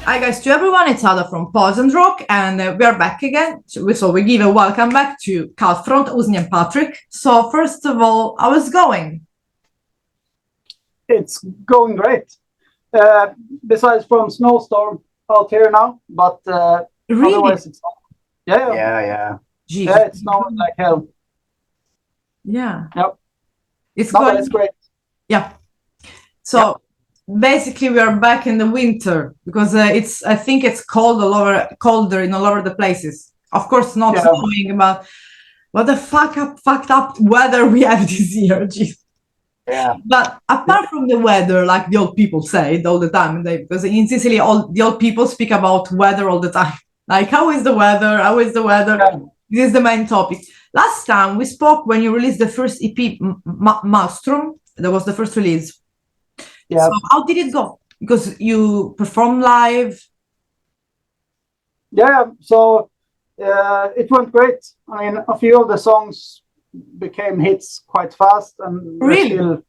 Hi guys, to everyone, it's Ada from Poison Rock, and we are back again. So we give a welcome back to Kallfront, Uzni and Patrick. So first of all, how is it going? It's going great. Besides from snowstorm out here now, but Really? otherwise it's yeah. Jeez. Yeah, it's snowing like hell. Yeah. Yep. It's No, but going. it's great. Yeah. So basically, we are back in the winter because I think it's cold colder in all over the places. Of course, not Yeah. snowing, but what the fucked up weather we have this year. Jeez. Yeah. But apart from the weather, like the old people say it all the time, because in Sicily, all the old people speak about weather all the time. Like, how is the weather? How is the weather? Yeah. This is the main topic. Last time we spoke when you released the first EP, Maelstrom. That was the first release. Yeah. So how did it go? Because you performed live. Yeah. So it went great. I mean, a few of the songs became hits quite fast, and they're Really? still,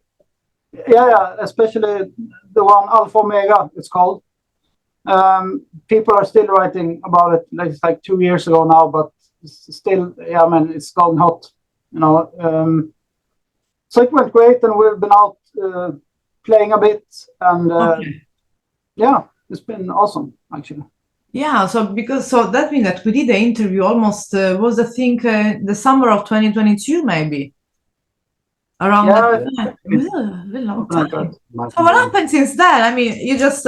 yeah, especially the one Alpha Omega, it's called. People are still writing about it. Like, it's like 2 years ago now, but it's still, yeah, I mean, it's gone hot, you know. So it went great, and we've been out playing a bit, and Okay. yeah, it's been awesome actually. Yeah, so that means that we did the interview almost was I think the summer of 2022 maybe around Yeah, that I think time. it's Really long something like time. that. So what happened since then? I mean, you just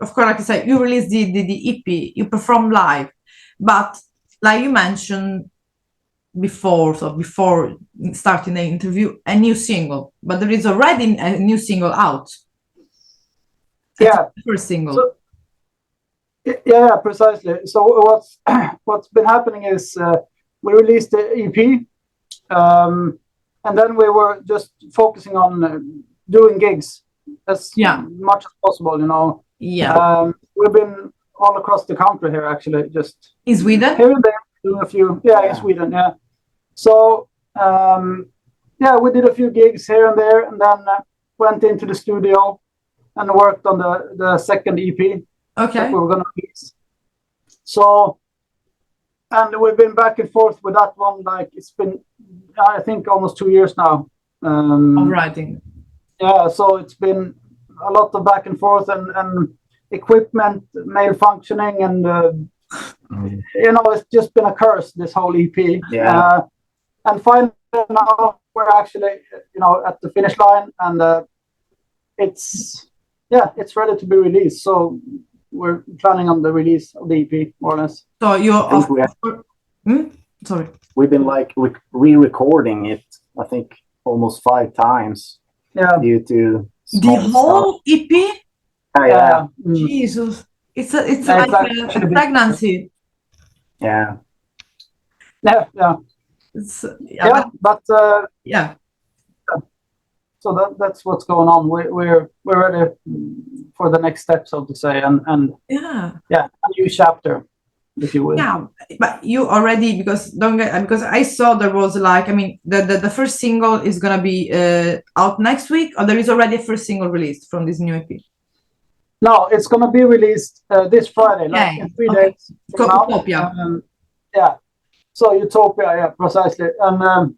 of course, like I said, you released the EP, you performed live, but like you mentioned before, so before starting the interview, a new single, but there is already a new single out. Yeah. The first single. So, yeah, precisely. So what's been happening is we released the EP, and then we were just focusing on doing gigs as much as possible. You know. Yeah. We've been all across the country here, actually, just In Sweden. Here and there, doing a few. Yeah, in Sweden. Yeah. So yeah, we did a few gigs here and there, and then went into the studio and worked on the second EP. Okay. That we were going to release. So, and we've been back and forth with that one. Like, it's been, I think, almost 2 years now. Of writing. Yeah, so it's been a lot of back and forth, and equipment malfunctioning, and you know, it's just been a curse, this whole EP. Yeah. And finally now we're actually, you know, at the finish line, and it's ready to be released. So we're planning on the release of the EP, more or less. So sorry. We've been like re-recording it, I think, almost 5 times. Yeah. Due to the whole stuff. EP. Yeah. Jesus, it's like a pregnancy. Yeah. Yeah. It's, but yeah. So that's what's going on. We're ready for the next step, so to say, and a new chapter, if you will. Yeah, but you already because I saw there was like, I mean, the first single is gonna be out next week, or there is already a first single released from this new EP. No, it's gonna be released this Friday, like in 3 days from now. Utopia. Yeah. So Utopia, yeah, precisely, and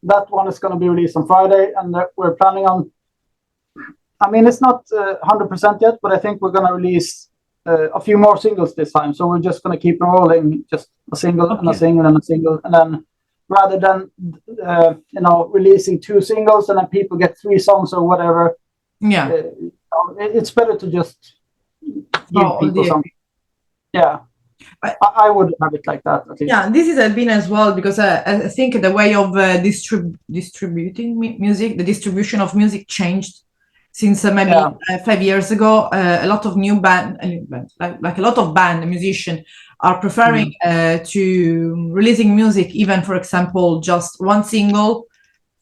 that one is going to be released on Friday, and we're planning on. I mean, it's not 100% yet, but I think we're going to release a few more singles this time. So we're just going to keep rolling, just a single and a single and a single, and then rather than you know, releasing 2 singles and then people get 3 songs or whatever. Yeah, it's better to just give people something. Yeah. I would have it like that, at least. Yeah, this has been as well, because I think the way of distributing music, the distribution of music changed since maybe 5 years ago. A lot of new like a lot of musicians are preferring to releasing music, even, for example, just one single,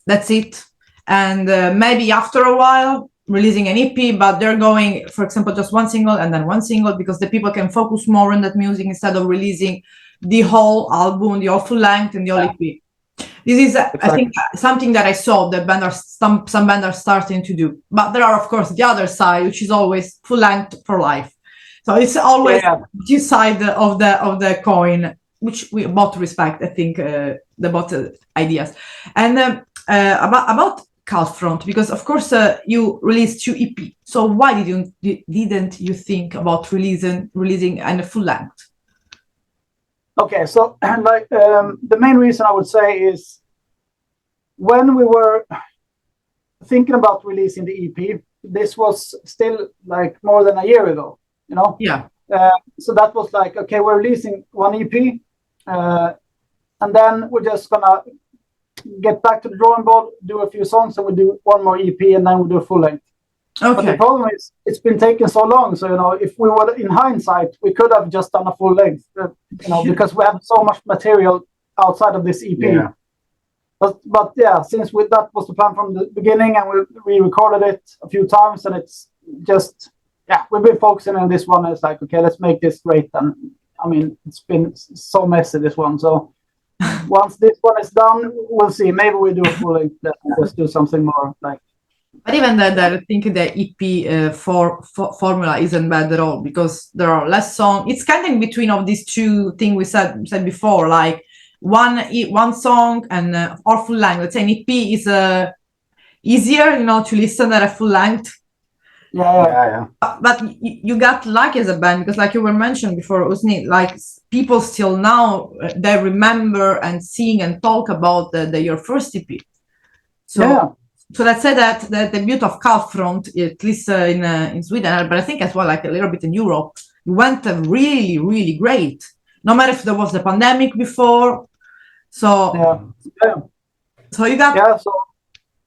that's it, and maybe after a while releasing an EP, but they're going, for example, just one single and then one single, because the people can focus more on that music instead of releasing the whole album, the whole full length, and the whole EP. This is, I think, something that I saw that some bands are starting to do. But there are, of course, the other side, which is always full length for life. So it's always Yeah. two sides of the coin, which we both respect. I think the both ideas. And about Kallfront, because of course you released 2 EP. So why didn't you think about releasing a full length? Okay, so like the main reason I would say is when we were thinking about releasing the EP, this was still like more than a year ago, you know? Yeah. So that was like, okay, we're releasing 1 EP, and then we're just gonna get back to the drawing board, do a few songs, and we do 1 more EP, and then we do a full length. Okay. But the problem is, it's been taking so long. So, you know, if we were in hindsight, we could have just done a full length, you know, because we have so much material outside of this EP. Yeah. But yeah, since that was the plan from the beginning, and we recorded it a few times, and it's just, yeah, we've been focusing on this one. It's like, okay, let's make this great. And I mean, it's been so messy, this one. So once this one is done, we'll see. Maybe we do a full length, let's do something more like. But even that, I think the EP formula isn't bad at all, because there are less songs. It's kind of in between of these two things we said before, like one song and or full length. Let's say an EP is easier, you know, to listen than a full length. Yeah. But you got lucky as a band, because like you were mentioned before, Usni, like people still now they remember and sing and talk about your first EP. So. Yeah. So let's say that the debut of Kallfront, at least in Sweden, but I think as well, like a little bit in Europe, went really, really great. No matter if there was the pandemic before. So So you got. Yeah. So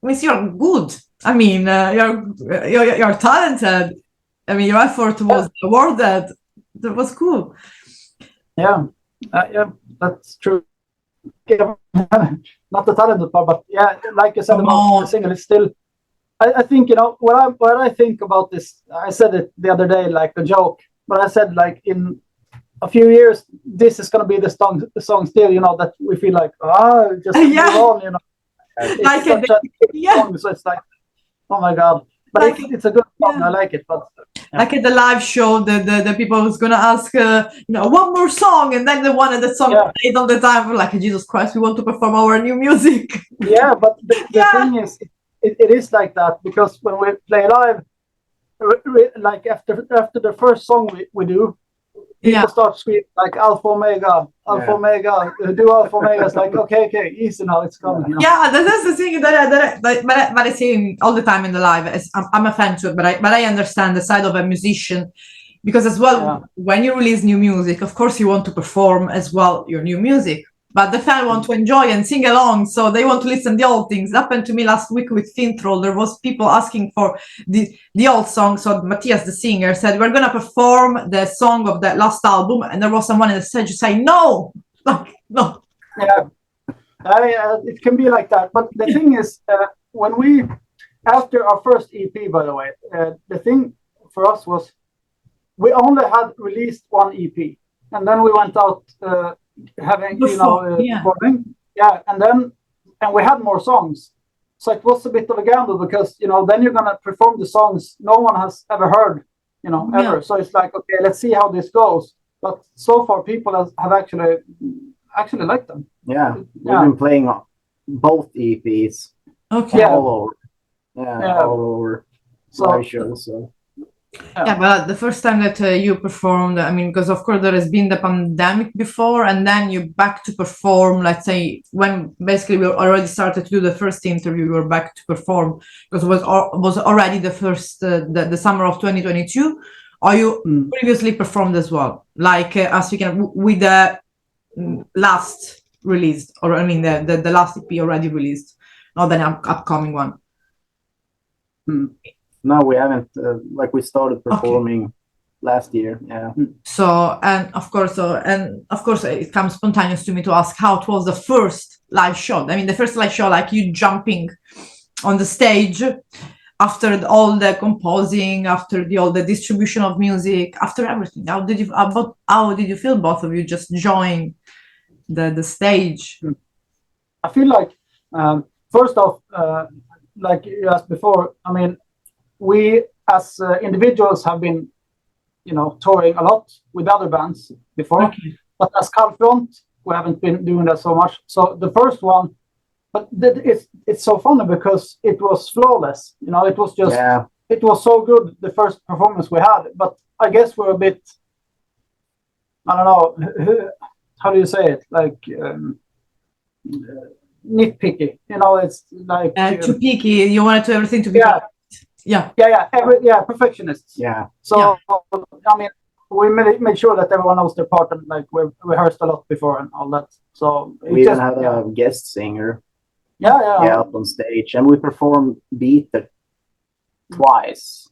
means you're good. I mean, you're talented. I mean, your effort was awarded. That was cool. Yeah, that's true. Yeah, not the talented part, but yeah, like you said about the single, it's still. I think, you know, what I think about this. I said it the other day like a joke, but I said like in a few years this is gonna be the song still, you know, that we feel like just move on, you know. It's like such a song, so it's like, oh my god. But like, it's a good song. I like it, but like at the live show, the people who's gonna ask, you know, one more song, and then they wanted the song played all the time. We're like, Jesus Christ, we want to perform our new music. Yeah, but the thing is, it is like that, because when we play live, like after the first song we do, people start screaming like Alpha Omega, do Alpha Omega. It's like, okay, easy now, it's coming. You know? Yeah, that's the thing but I say all the time in the live. I'm a fan to it, but I understand the side of a musician, because as well, when you release new music, of course you want to perform as well your new music, but the fan want to enjoy and sing along, so they want to listen to the old things. It happened to me last week with Fintroll. There was people asking for the old song, so Matthias, the singer, said we're gonna perform the song of the last album, and there was someone in the stage saying no, like no. Yeah, it can be like that, but the thing is, when we, after our first EP, by the way, the thing for us was we only had released 1 EP, and then we went out having, you know, recording, and we had more songs, so it was a bit of a gamble, because, you know, then you're gonna perform the songs no one has ever heard, you know, ever. So it's like, okay, let's see how this goes. But so far, people have actually liked them. Yeah, we've been playing both EPs. Okay. All over. All over. Live shows. So. Yeah, but the first time that you performed, I mean, because of course there has been the pandemic before, and then you back to perform, let's say, when basically we already started to do the first interview, we were back to perform, because it was already the first, the summer of 2022, or you previously performed as well, like as we can, with the last released, or I mean the last EP already released, not the upcoming one. No, we haven't. Like we started performing last year. Yeah. So and of course, it comes spontaneous to me to ask how it was the first live show. I mean, the first live show, like you jumping on the stage after all the composing, after all the distribution of music, after everything. How did you feel, both of you, just joining the stage? I feel like first off, like you asked before, I mean, we as individuals have been touring a lot with other bands before. Okay. But as Kallfront, we haven't been doing that so much. So the first one, but it's so funny because it was flawless. It was just it was so good the first performance we had. But I guess we're a bit, I don't know, how do you say it? Like nitpicky. It's like too picky. You wanted everything to be perfect. Yeah. Perfectionists. Yeah. So I mean, we made sure that everyone knows their part, and like we rehearsed a lot before and all that. So we even had a guest singer. Yeah, up on stage, and we performed Beat It twice.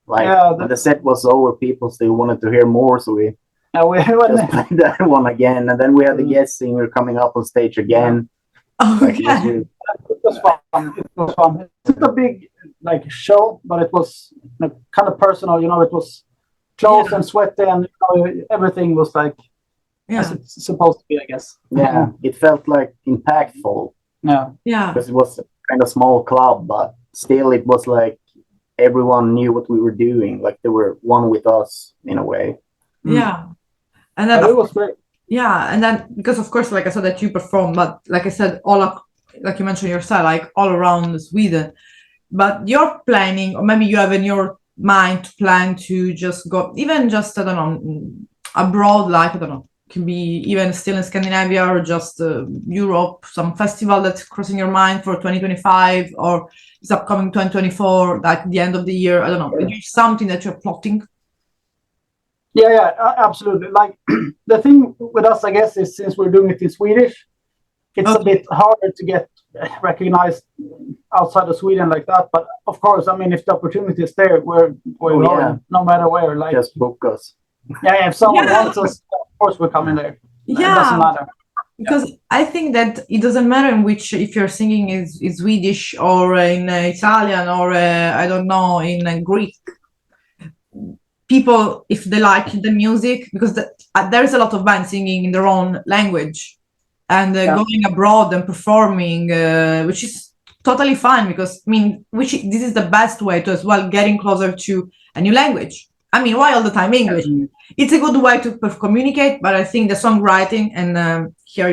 Like when the set was over, people still wanted to hear more, so we just played that one again, and then we had the guest singer coming up on stage again. Okay. It was fun. It's not a big show, but it was kind of personal. It was close and sweaty, and everything was as it's supposed to be, I guess. Yeah, it felt like impactful. Yeah. Because it was a kind of small club, but still it was like everyone knew what we were doing. Like they were one with us in a way. Yeah. And then it was great. Yeah, and then because of course, like I said, that you perform, but like I said, like you mentioned yourself, like all around Sweden. But you're planning, or maybe you have in your mind to plan to just go, even just I don't know, abroad, like I don't know, can be even still in Scandinavia or just Europe, some festival that's crossing your mind for 2025 or is upcoming 2024, like the end of the year. I don't know. Is something that you're plotting? Yeah, absolutely. Like the thing with us, I guess, is since we're doing it in Swedish, it's a bit harder to get recognized outside of Sweden like that. But of course, I mean, if the opportunity is there, we're going, no matter where. Like just book us. Yeah, if someone wants us, of course we're coming there. Yeah, it doesn't matter. Because I think that it doesn't matter in which, if you're singing in Swedish or in Italian or I don't know, in Greek. People, if they like the music, because there's a lot of bands singing in their own language and going abroad and performing, which is totally fine because this is the best way to as well getting closer to a new language. I mean, why all the time English? It's a good way to communicate, but I think the songwriting, and here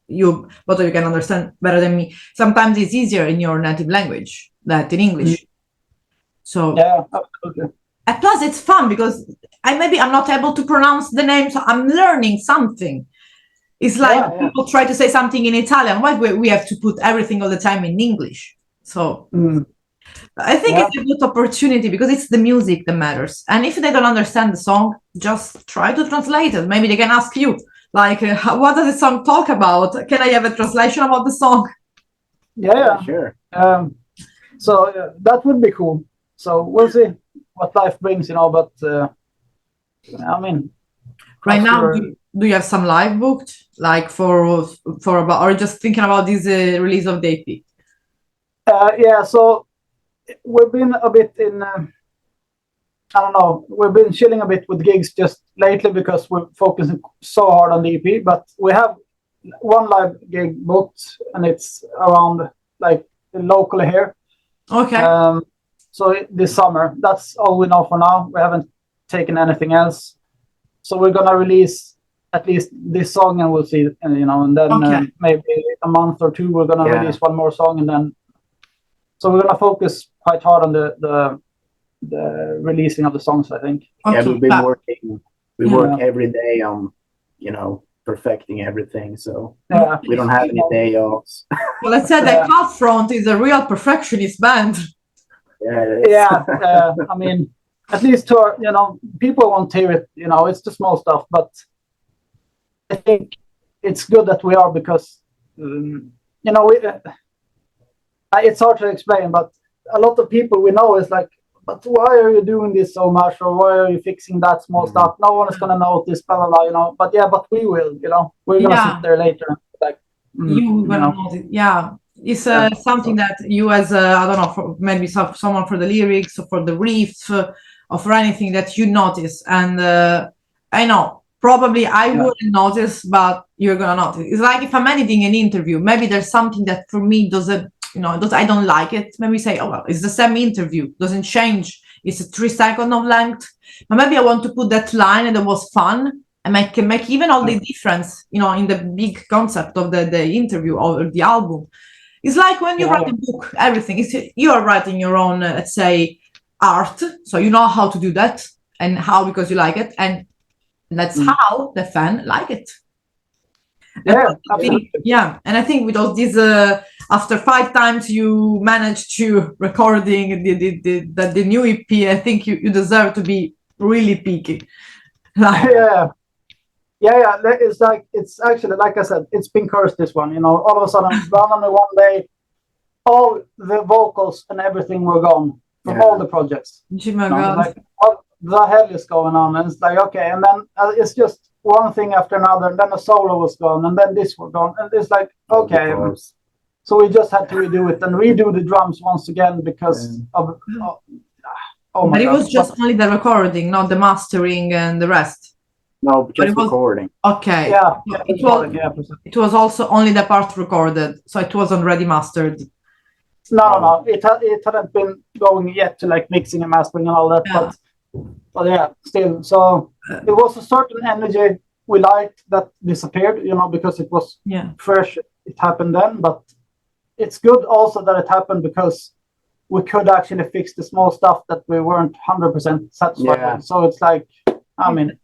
you both of you can understand better than me. Sometimes it's easier in your native language than in English. So yeah, absolutely. And plus, it's fun because I'm not able to pronounce the name, so I'm learning something. It's like people try to say something in Italian. Why we have to put everything all the time in English? So I think it's a good opportunity because it's the music that matters. And if they don't understand the song, just try to translate it. Maybe they can ask you, like, what does the song talk about? Can I have a translation about the song? Yeah, sure. So that would be cool. So we'll see what life brings, but I mean, right now, do you have some live booked, like for about, or just thinking about this release of the EP? Yeah, so we've been a bit in, I don't know, we've been chilling a bit with gigs just lately because we're focusing so hard on the EP, but we have one live gig booked and it's around like locally here. Okay. So this summer, that's all we know for now. We haven't taken anything else. So we're gonna release at least this song, and we'll see, and then maybe a month or two we're gonna release one more song, and then so we're gonna focus quite hard on the releasing of the songs, I think. Okay. Yeah, we've been working. We work every day on, perfecting everything. So we don't have any day offs. Well, let's say that Kallfront is a real perfectionist band. I mean, at least to people won't hear it. It's the small stuff, but I think it's good that we are because it's hard to explain, but a lot of people we know is like, but why are you doing this so much, or why are you fixing that small stuff? No one is gonna notice, blah blah blah. But we will. We're gonna sit there later and like you gonna notice. Yeah. It's something that you as I don't know, maybe someone for the lyrics or for the riffs or for anything that you notice. And I know probably I wouldn't notice, but you're gonna notice. It's like if I'm editing an interview, maybe there's something that for me doesn't, I don't like it. Maybe say, oh well, it's the same interview, doesn't change it's 3 seconds of length, but maybe I want to put that line and it was fun and make even all the difference, you know, in the big concept of the interview or the album. It's like when you write a book, everything is, you are writing your own, let's say, art, so you know how to do that and how, because you like it, and that's how the fan like it. And and I think with all these after 5 times you managed to recording the new EP, I think you deserve to be really picky. It's like, it's actually, like I said, it's been cursed, this one, you know. All of a sudden, randomly one day, all the vocals and everything were gone from all the projects. Like, what the hell is going on? And it's like, okay, and then it's just one thing after another, and then the solo was gone, and then this was gone, and it's like, okay. So we just had to redo it and redo the drums once again because of but it was just only the recording, not the mastering and the rest. No, just recording. Okay. It was also only the part recorded, so it wasn't already mastered. No. It hadn't been going yet to like mixing and mastering and all that, but yeah, still. So it was a certain energy we liked that disappeared, you know, because it was fresh. It happened then, but it's good also that it happened because we could actually fix the small stuff that we weren't 100% satisfied with. So it's like, I mean,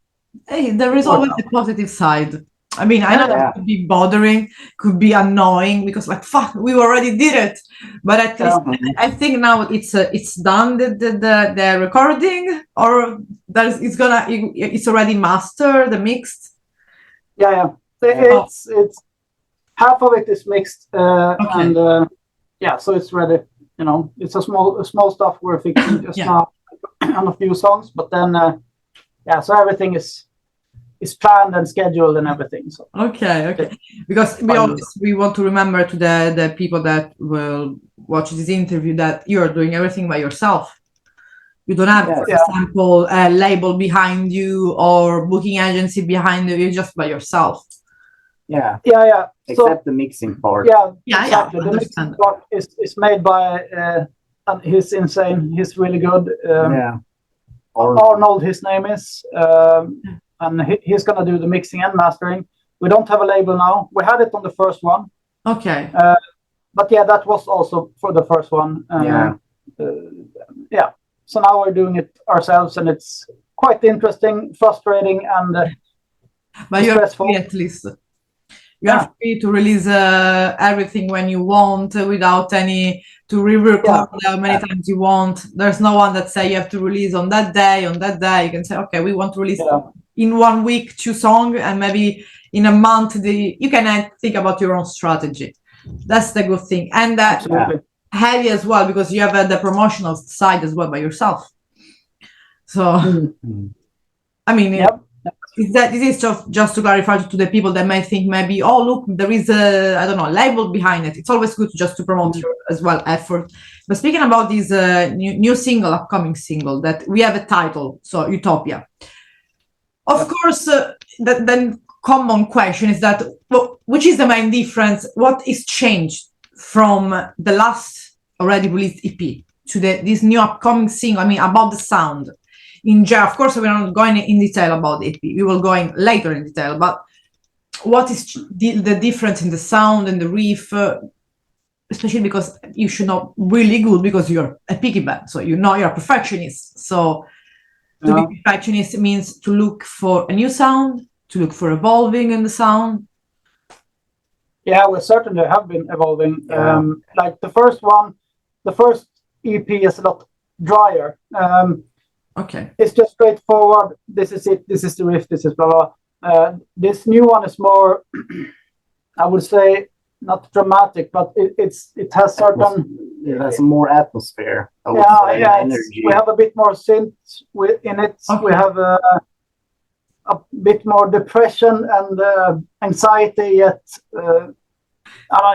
hey, there is always a positive side. I mean, I know that could be bothering, could be annoying, because like, fuck, we already did it. But at least I think now it's done, the recording, or it's already mastered, the mixed. It's half of it is mixed, and so it's ready. You know, it's a small stuff we're fixing just now on a few songs, but then so everything is planned and scheduled and everything. So okay, because we want to remember to the people that will watch this interview that you are doing everything by yourself. You don't have, for example, a label behind you or booking agency behind you. You're just by yourself. Except the mixing part. Exactly. The mixing part is made by and he's insane. He's really good. Arnold, his name is, and he's gonna do the mixing and mastering. We don't have a label now. We had it on the first one. Okay. But that was also for the first one. So now we're doing it ourselves, and it's quite interesting, frustrating, and but you're free, at least. You are free to release everything when you want, without any to re-record how many times you want. There's no one that say you have to release on that day. You can say, okay, we want to release in 1 week 2 songs, and maybe in a month you can think about your own strategy. That's the good thing, and heavy as well, because you have the promotional side as well by yourself. So I mean, this is just to clarify to the people that may think maybe, oh look, there is a label behind it. It's always good just to promote your as well effort. But speaking about this new single, upcoming single, that we have a title, so Utopia. Of course, the common question is that, which is the main difference? What is changed from the last already released EP to this new upcoming single? I mean, about the sound. Of course, we're not going in detail about the EP. We will go in later in detail. But what is the difference in the sound and the riff? Especially because you should know really good, because you're a picky band, so you know you're a perfectionist. So to be perfectionist means to look for a new sound, to look for evolving in the sound. Yeah, we certainly have been evolving. Like the first EP is a lot drier. Okay. It's just straightforward. This is it. This is the riff. This is blah blah. This new one is more, I would say, not dramatic, but it has certain. It has more atmosphere. Energy. We have a bit more synth in it. Okay. We have a bit more depression and anxiety. Yet,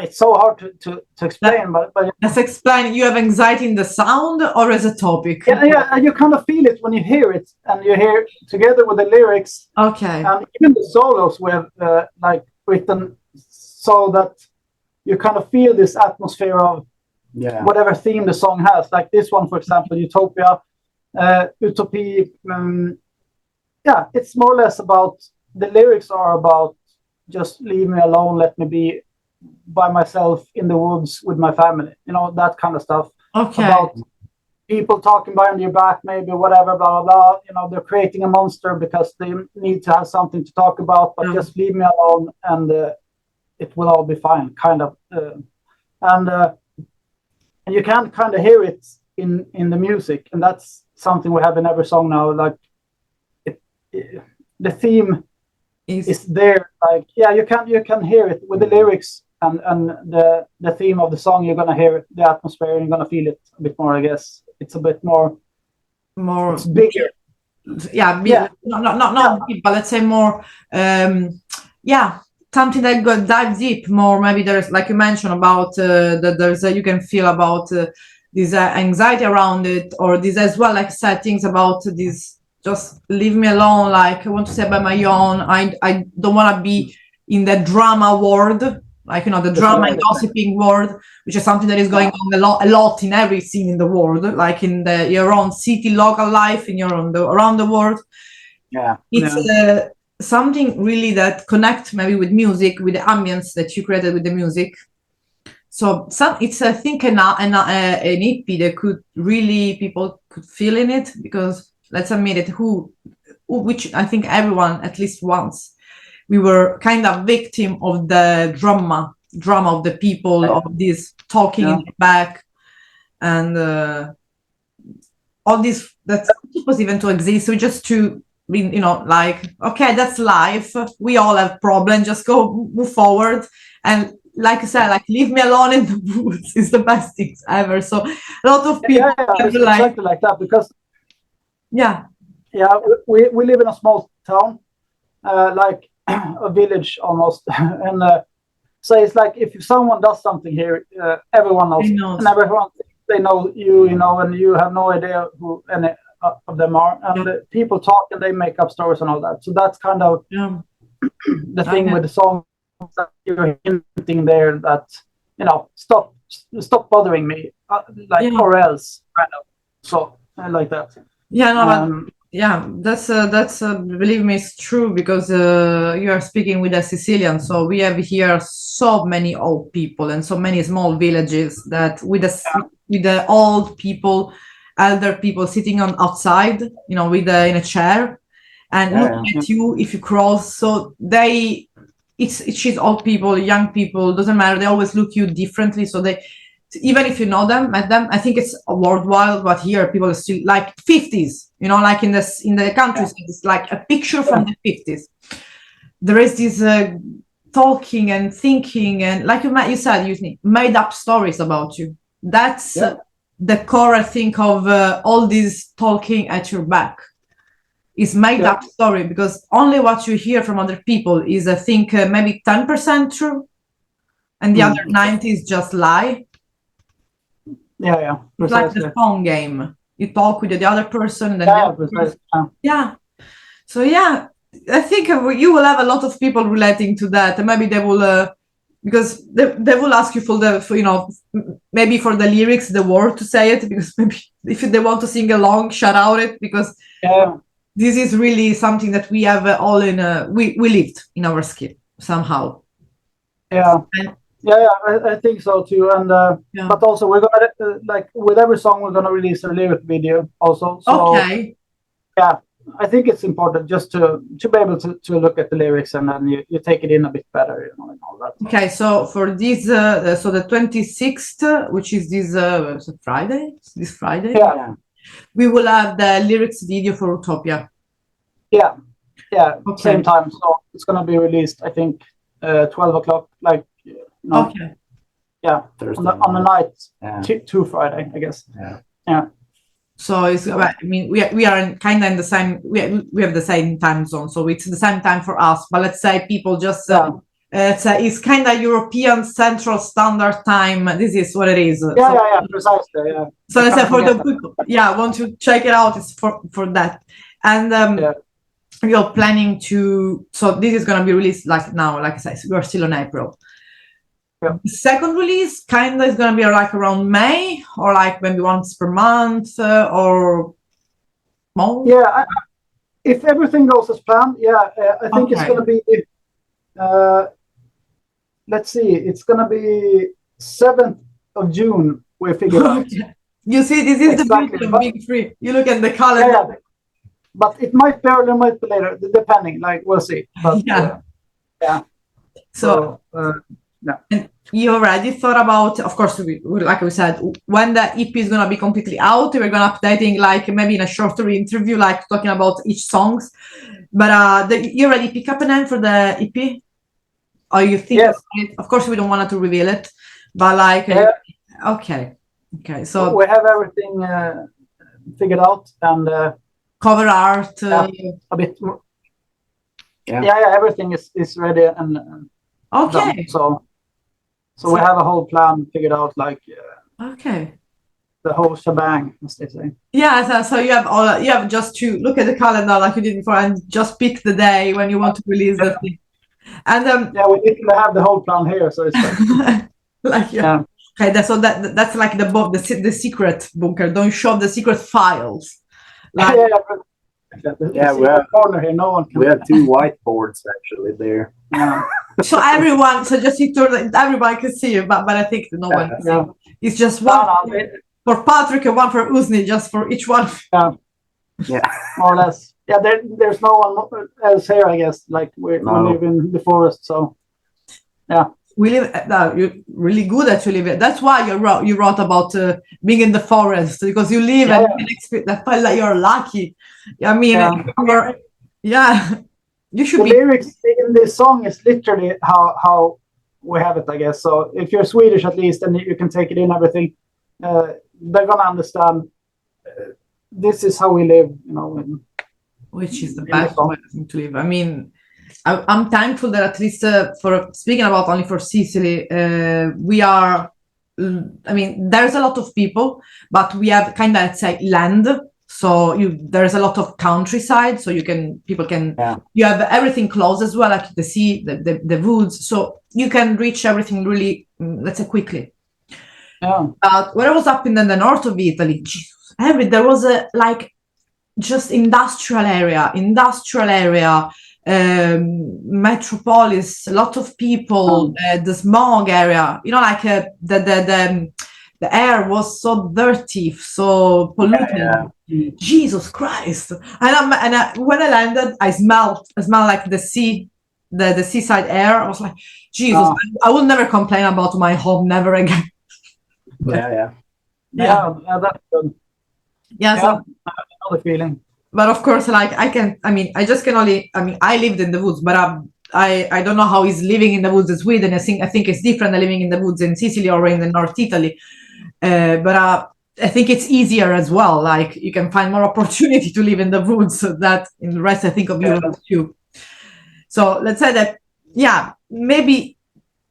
it's so hard to explain. But let's explain. You have anxiety in the sound or as a topic? Yeah. You kind of feel it when you hear it, and you hear together with the lyrics. Okay. And even the solos we have written so that you kind of feel this atmosphere of whatever theme the song has. Like this one, for example, Utopia. Utopia. Yeah, it's more or less about, the lyrics are about just leave me alone, let me be by myself in the woods with my family, that kind of stuff. Okay. About people talking behind your back, maybe, whatever, blah, blah, blah. They're creating a monster because they need to have something to talk about, but just leave me alone and it will all be fine, kind of. And you can kind of hear it in the music, and that's something we have in every song now. Like, the theme is there. Like, yeah, you can hear it with the lyrics and the theme of the song. You're gonna hear the atmosphere, and you're gonna feel it a bit more. I guess it's a bit more. It's bigger. Yeah, not big, but let's say more. Something that dive deep more. Maybe there's, like you mentioned, about that there's you can feel about this anxiety around it, or this as well, like said things about this. Just leave me alone. Like, I want to say by my own. I don't want to be in the drama world, like, the drama and gossiping world, which is something that is going on a lot in every scene in the world, like in your own city, local life, in around the world. Yeah, it's something really that connects maybe with music, with the ambience that you created with the music. So it's, I think, an EP that could really, people could feel in it, because let's admit it, which I think everyone at least once, we were kind of victim of the drama of the people, of this talking in the back, and all this that's supposed even to exist. So just to be, like, okay, that's life. We all have problems. Just move forward. And like I said, like, leave me alone in the woods is the best things ever. So a lot of people it's exactly like that, because we live in a small town, like a village almost, and so it's like, if someone does something here, everyone knows, and everyone, they know you, and you have no idea who any of them are, and people talk and they make up stories and all that. So that's kind of the thing with the song, that you're hinting there that, stop bothering me, or else, kind of. So I like that. That's believe me, it's true, because you are speaking with a Sicilian, so we have here so many old people and so many small villages that with the old people, elder people sitting outside, with in a chair and looking at you if you cross. So she's old people, young people, doesn't matter. They always look you differently. So even if you met them, I think it's worldwide, but here people are still like 50s, like in the countries, it's like a picture from the 50s. There is this talking and thinking, and like you said, you made up stories about you. That's the core, I think, of all this talking at your back. Is made up story, because only what you hear from other people is, I think, maybe 10% true, and the other 90 is just lie. It's like the phone game. You talk with the other person, and then So I think you will have a lot of people relating to that, and maybe they will, because they will ask you maybe for the lyrics, the word to say it, because maybe if they want to sing along, shout out it, because this is really something that we have all we lived in our skin somehow. I think so too, and but also we're gonna like with every song we're gonna release a lyric video also. So, I think it's important just to be able to look at the lyrics, and then you take it in a bit better, and all that. Okay, so for this, so the 26th, which is this Friday, we will have the lyrics video for Utopia. Same time. So it's gonna be released, I think, 12 o'clock, like. On the night to Friday, I guess. So it's, I mean, we are kind of in the same. We have the same time zone, so it's the same time for us. But let's say people just it's kind of European Central Standard Time. This is what it is. Precisely. So let's say for the people, want to check it out. It's for that, and we are planning to. So this is going to be released like now. Like I said, we are still in April. The second release is going to be like around May, or like maybe once per month, or more? Yeah, if everything goes as planned, I think it's going to be. Let's see, it's going to be 7th of June. We figured out. You see, this is the beauty of being free. You look at the calendar. Yeah, but it might be earlier, might be later, depending. Like we'll see. But, yeah. So yeah. And you already thought about, of course, like we said, when the EP is gonna be completely out, we're gonna updating like maybe in a shorter interview, like talking about each songs. But you already pick up a name for the EP? Or you think Yes. Of course, we don't want to reveal it, but like, okay. So we have everything figured out, and cover art, a bit more. Yeah, everything is ready and okay. Done. So we have a whole plan figured out, like okay. The whole shebang, as they say. Yeah, so you have just to look at the calendar like you did before and just pick the day when you want to release the thing. And we literally have the whole plan here, so it's like Okay, that's like the secret bunker. Don't show the secret files. Like, we have corner here. No one can. We have 2 whiteboards actually there. So just everybody can see you, but I think no one can see. It's just one for Patrick and one for Uzni, just for each one. Yeah, more or less. Yeah, there's no one else here, I guess. Like we live in the forest, so yeah. We live. You're really good at living. That's why you wrote about being in the forest, because you live and you can experience. That felt like you're lucky. I mean, you should the lyrics in this song is literally how we have it, I guess. So if you're Swedish, at least, and you can take it in everything, they're gonna understand. This is how we live, which is the best way to live. I mean, I'm thankful that at least for speaking about only for Sicily, we are. I mean, there's a lot of people, but we have kind of, let's say, land. So there's a lot of countryside, so people can. You have everything close as well, like the sea, the woods. So you can reach everything really, let's say, quickly. But when I was up in the north of Italy, there was a just industrial area, metropolis, a lot of people, the smog area, like the air was so dirty, so polluted. Jesus Christ! And when I landed, I smelled like the sea, the seaside air. I was like, Jesus! I will never complain about my home, never again. That's good. So another feeling. But of course, I lived in the woods, but I don't know how it's living in the woods in Sweden. I think it's different than living in the woods in Sicily or in the North Italy. But I think it's easier as well. Like you can find more opportunity to live in the woods that in the rest, I think, of Europe too. So let's say that, maybe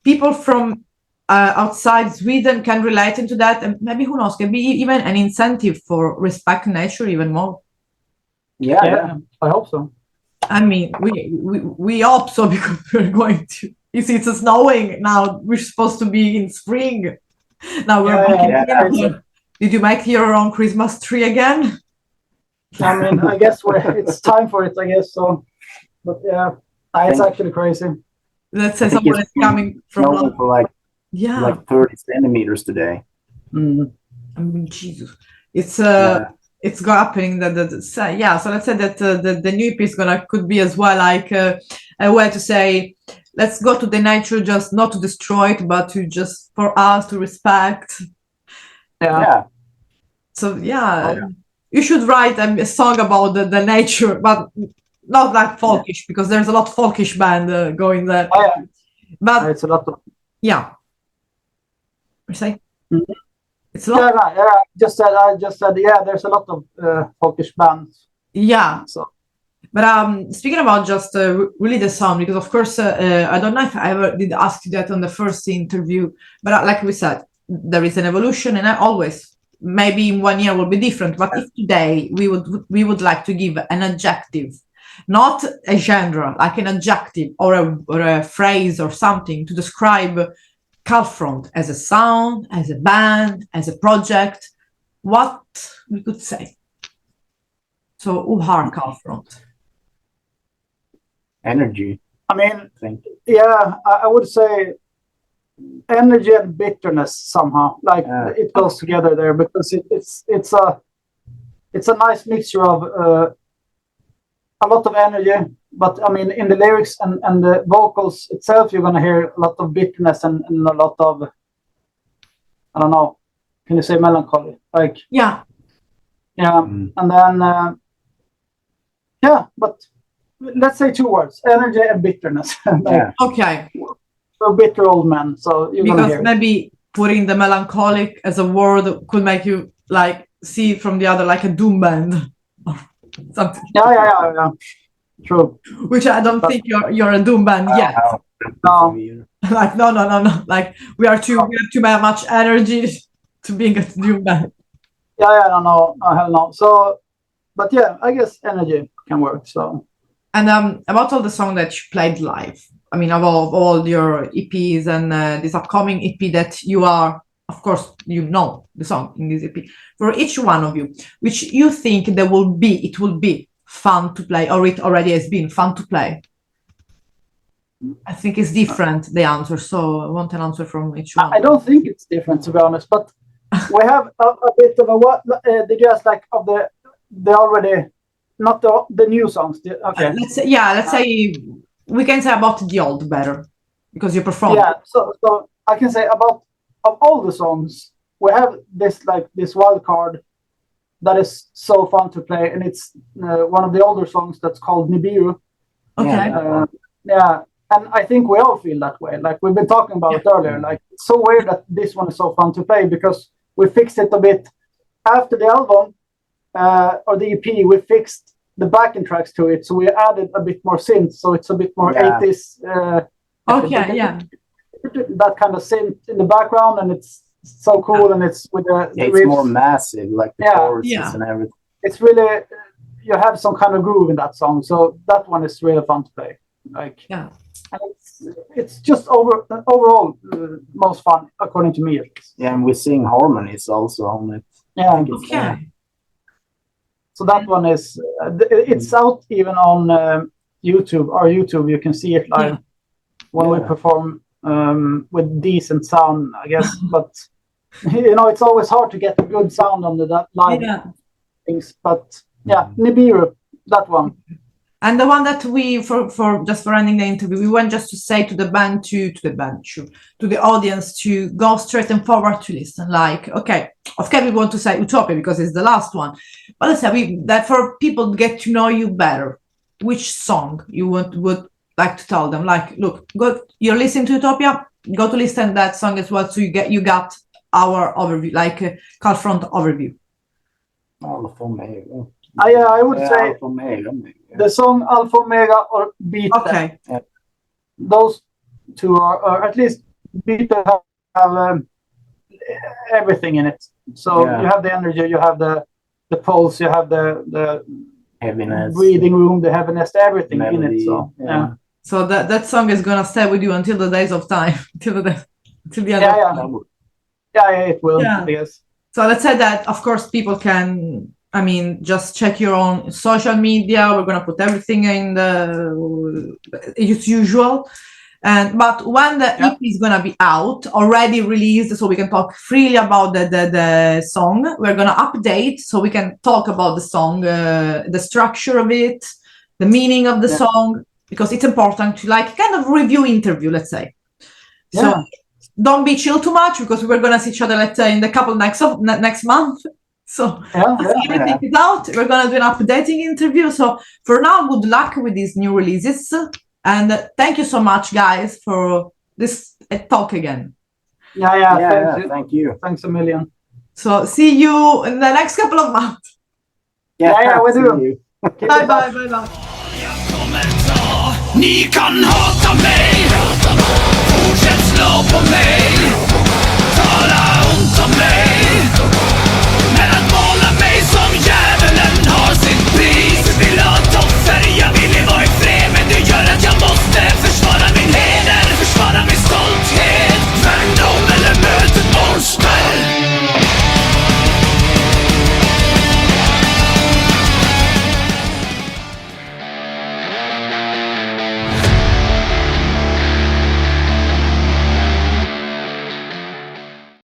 people from outside Sweden can relate into that, and maybe, who knows, can be even an incentive for respect nature even more. Yeah, I hope so. I mean, we hope so, because we're going to. You see, it's snowing now. We're supposed to be in spring. Now we're back in. Did you make your own Christmas tree again? I mean, I guess it's time for it, I guess. So, but it's actually crazy. Let's say someone is coming from for like 30 centimeters today. I mean, Jesus, it's happening so let's say that the new EP could be as well like a way to say, let's go to the nature, just not to destroy it, but to just for us to respect. So you should write a song about the nature, but not like folkish, because there's a lot of folkish band going there. But it's a lot of you say? It's a lot. I just said there's a lot of folkish bands. So, but speaking about just really the sound, because of course I don't know if I ever did ask you that on the first interview, but like we said, there is an evolution, and I always, maybe in 1 year will be different. But if today we would like to give an adjective, not a genre, like an adjective or a phrase or something to describe Kallfront as a sound, as a band, as a project, what we could say. So who are Kallfront? Energy. I mean, I would say energy and bitterness somehow. Like it goes together there because it's a nice mixture of a lot of energy, but I mean in the lyrics and the vocals itself, you're gonna hear a lot of bitterness and a lot of, I don't know, can you say melancholy? Like and then but let's say 2 words: energy and bitterness. Okay. A bitter old man. So you're gonna hear maybe putting the melancholic as a word could make you like see it from the other, like a doom band or something. Yeah. True. Which I don't think you're a doom band yet. No. Like no. Like we have too much energy to being a doom band. No, hell no. So, but yeah, I guess energy can work. So. And about all the songs that you played live, I mean, of all your EPs and this upcoming EP that you are, of course, you know the song in this EP. For each one of you, which you think it will be fun to play, or it already has been fun to play. I think it's different, the answer. So I want an answer from each one. I don't think it's different, to be honest. But we have a bit of the just like of the already. Not the new songs. Okay. Let's say we can say about the old better because you perform. Yeah. So I can say of all the songs, we have this wild card that is so fun to play, and it's one of the older songs that's called Nibiru. Okay. And I think we all feel that way. Like we've been talking about it earlier. Like it's so weird that this one is so fun to play because we fixed it a bit after the album. Or the EP, we fixed the backing tracks to it, so we added a bit more synth, so it's a bit more 80s. That kind of synth in the background, and it's so cool, and it's with the it's riffs. more massive, like the choruses and everything. It's really, you have some kind of groove in that song, so that one is really fun to play. Like, and it's just overall most fun, according to me. Yeah, and we sing harmonies also on it. Yeah. Okay. So that one is, it's out even on YouTube. Our YouTube, you can see it live when we perform with decent sound, I guess. But, it's always hard to get a good sound on that live things. But, Nibiru, that one. And the one that we, for just for ending the interview, we want just to say to the band, to the audience, to go straight and forward to listen. Like, okay, of course we want to say Utopia because it's the last one. But let's say that for people to get to know you better, which song you would like to tell them? Like, look, you're listening to Utopia, go to listen to that song as well, so you got our overview, like Kallfront overview. Alpha Omega. I would say Alpha Omega. The song Alpha Omega or Beta. Okay. Those two are, or at least Beta have everything in it. So you have the energy, you have the pulse, you have the heaviness, breathing room, the heaviness, everything melody, in it. So So that song is gonna stay with you until the days of time, till the end of time. It will. Yes. So let's say that, of course, people can, I mean, just check your own social media. We're going to put everything in as usual. But when the EP is going to be out, already released, so we can talk freely about the song, we're going to update so we can talk about the song, the structure of it, the meaning of the song, because it's important to kind of review interview, let's say. So don't be chill too much because we're going to see each other, let's say, in the couple next month. So everything is out. We're going to do an updating interview. So for now, good luck with these new releases. And thank you so much, guys, for this talk again. Thank you. Thanks a million. So see you in the next couple of months. We do. Bye. Ni kan hata mig, fortsätt slå på mig.